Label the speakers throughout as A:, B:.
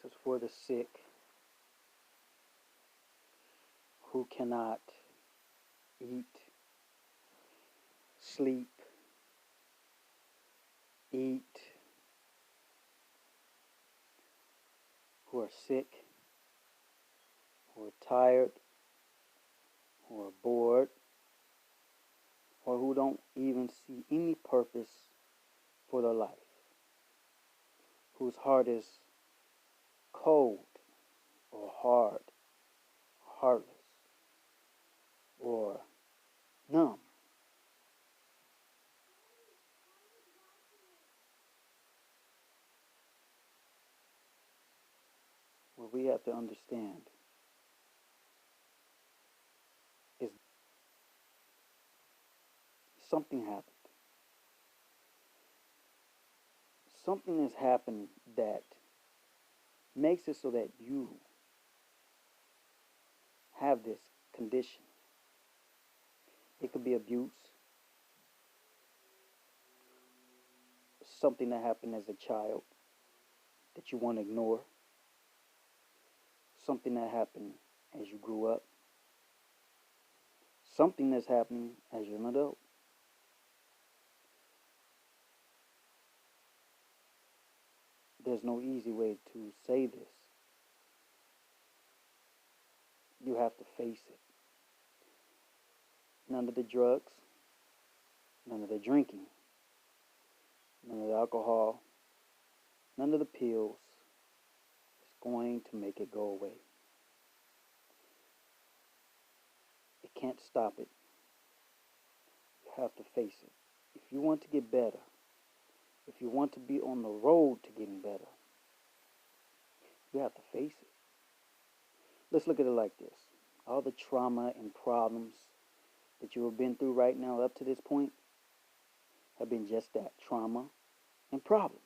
A: This is for the sick who cannot eat, sleep, eat, who are sick, who are tired, who are bored, or who don't even see any purpose for their life, whose heart is cold or hard, heartless, or numb. What we have to understand is something happened. Something has happened that makes it so that you have this condition. It could be abuse, something that happened as a child that you want to ignore, something that happened as you grew up, something that's happening as you're an adult. There's no easy way to say this. You have to face it. None of the drugs, none of the drinking, none of the alcohol, none of the pills is going to make it go away. It can't stop it. You have to face it. If you want to get better, if you want to be on the road to getting better, you have to face it. Let's look at it like this. All the trauma and problems that you have been through right now up to this point have been just that, trauma and problems.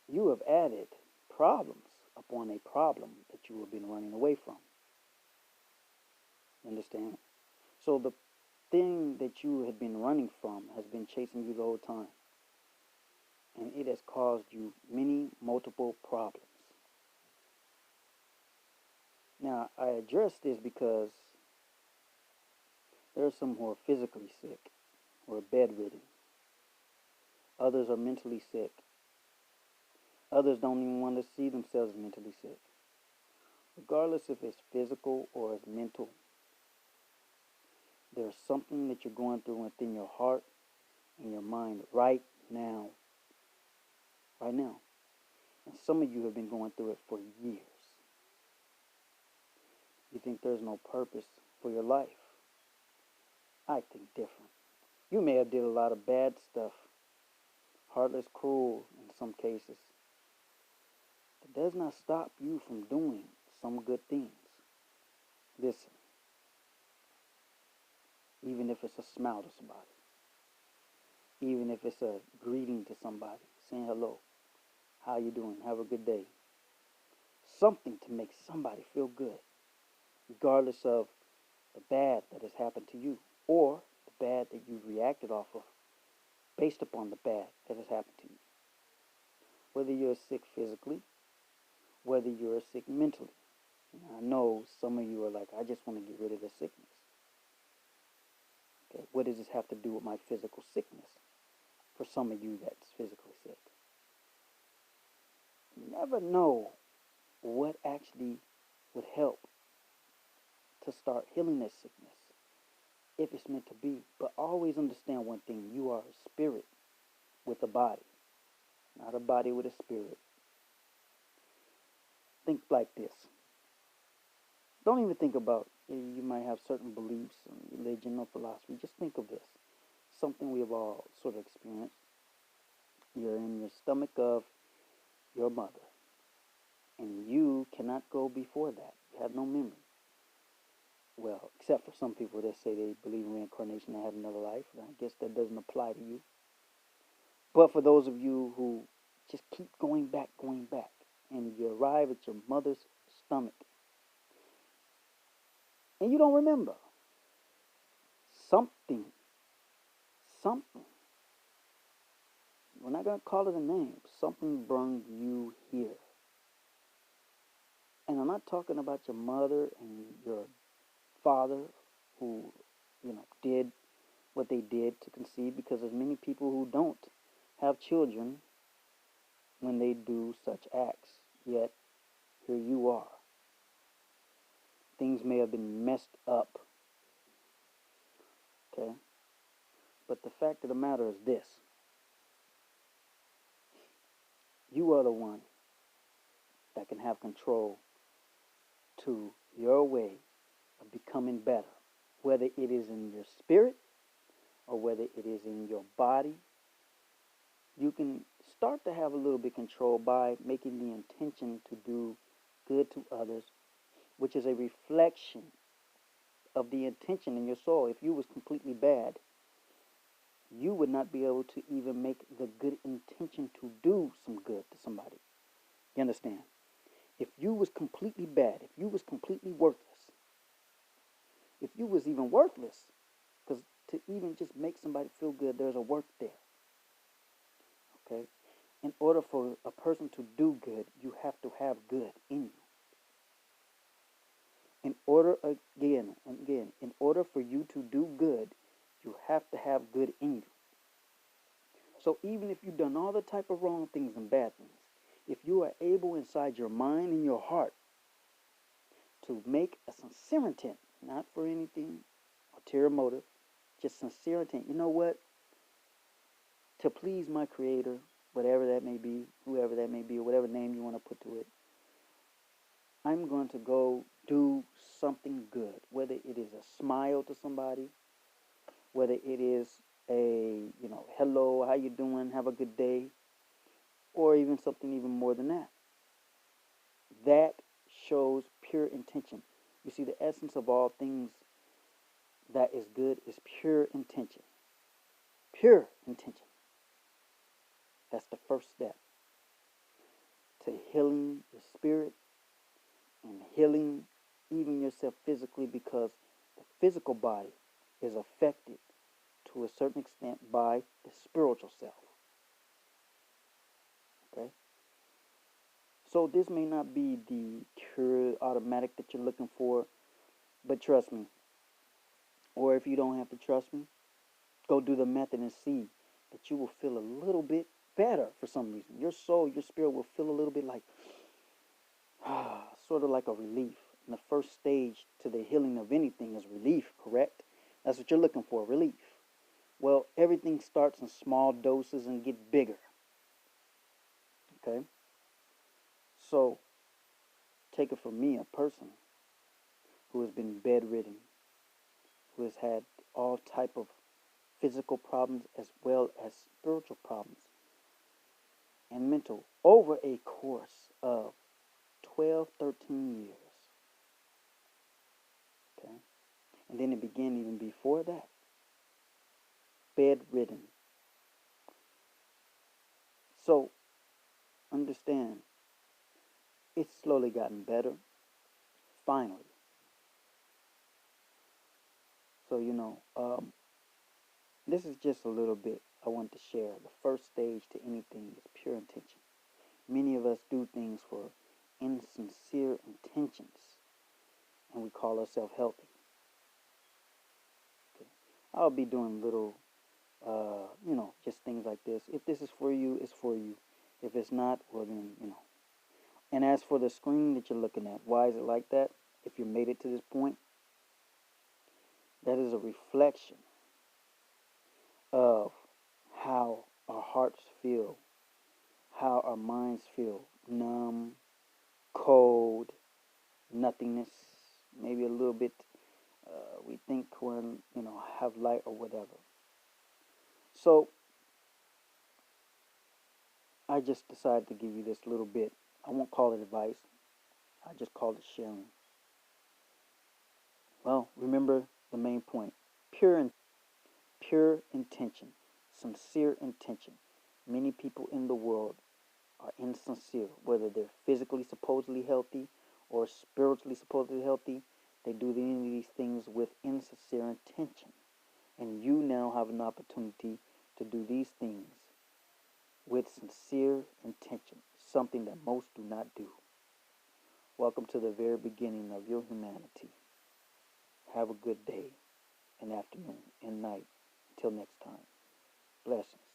A: You have added problems upon a problem that you have been running away from. Understand? So the thing that you have been running from has been chasing you the whole time. And it has caused you many multiple problems. Now, I address this because there are some who are physically sick or bedridden. Others are mentally sick. Others don't even want to see themselves mentally sick. Regardless if it's physical or it's mental, there's something that you're going through within your heart and your mind right now. Right now. And some of you have been going through it for years. You think there's no purpose for your life. I think different. You may have did a lot of bad stuff, heartless, cruel in some cases. It does not stop you from doing some good things. Listen, even if it's a smile to somebody, even if it's a greeting to somebody, saying hello, how you doing, have a good day. Something to make somebody feel good, regardless of the bad that has happened to you or the bad that you've reacted off of based upon the bad that has happened to you. Whether you're sick physically, whether you're sick mentally. And I know some of you are like, I just want to get rid of the sickness. Okay, what does this have to do with my physical sickness? For some of you that's physically sick. You never know what actually would help to start healing this sickness, if it's meant to be. But always understand one thing: you are a spirit with a body, not a body with a spirit. Think like this. Don't even think about, you might have certain beliefs in religion or philosophy. Just think of this. Something we have all sort of experienced. You're in your stomach of your mother, and you cannot go before that. You have no memory. Well, except for some people that say they believe in reincarnation and have another life. I guess that doesn't apply to you. But for those of you who just keep going back, and you arrive at your mother's stomach, and you don't remember, something We're not going to call it a name. Something brung you here. And I'm not talking about your mother and your father who, did what they did to conceive, because there's many people who don't have children when they do such acts. Yet, here you are. Things may have been messed up. Okay? But the fact of the matter is this. You are the one that can have control to your way of becoming better, whether it is in your spirit or whether it is in your body. You can start to have a little bit control by making the intention to do good to others, which is a reflection of the intention in your soul. If you was completely bad, you would not be able to even make the good intention to do some good to somebody. You understand? If you was completely bad, if you was completely worthless, if you was even worthless, because to even just make somebody feel good, there's a work there. Okay? In order for a person to do good, you have to have good in you. In order for you to do good, you have to have good in you. So even if you've done all the type of wrong things and bad things, if you are able inside your mind and your heart to make a sincere intent, not for anything ulterior motive, just sincere intent, you know what? To please my Creator, whatever that may be, whoever that may be, or whatever name you want to put to it, I'm going to go do something good, whether it is a smile to somebody, whether it is a, hello, how you doing, have a good day, or even something even more than that. That shows pure intention. You see, the essence of all things that is good is pure intention. Pure intention. That's the first step to healing your spirit and healing even yourself physically, because the physical body is affected to a certain extent by the spiritual self. Okay? So this may not be the cure automatic that you're looking for, but trust me. Or if you don't have to trust me, go do the method and see that you will feel a little bit better for some reason. Your soul, your spirit will feel a little bit like, sort of like a relief. And the first stage to the healing of anything is relief, correct? That's what you're looking for, relief. Well, everything starts in small doses and get bigger. Okay? So, take it from me, a person who has been bedridden, who has had all type of physical problems as well as spiritual problems and mental over a course of 12, 13 years. Okay? And then it began even before that. Bedridden. So, understand, it's slowly gotten better. Finally. So, this is just a little bit I want to share. The first stage to anything is pure intention. Many of us do things for insincere intentions, and we call ourselves healthy. Okay. I'll be doing little, just things like this. If this is for you, it's for you. If it's not, well then, And as for the screen that you're looking at, why is it like that? If you made it to this point, that is a reflection of how our hearts feel, how our minds feel, numb, cold, nothingness, maybe a little bit, we think we're, have light or whatever. So, I just decided to give you this little bit. I won't call it advice. I just call it sharing. Well, remember the main point. Pure intention, sincere intention. Many people in the world are insincere, whether they're physically supposedly healthy or spiritually supposedly healthy. They do any of these things with insincere intention. And you now have an opportunity to do these things with sincere intention, something that most do not do. Welcome to the very beginning of your humanity. Have a good day and afternoon and night. Until next time. Blessings.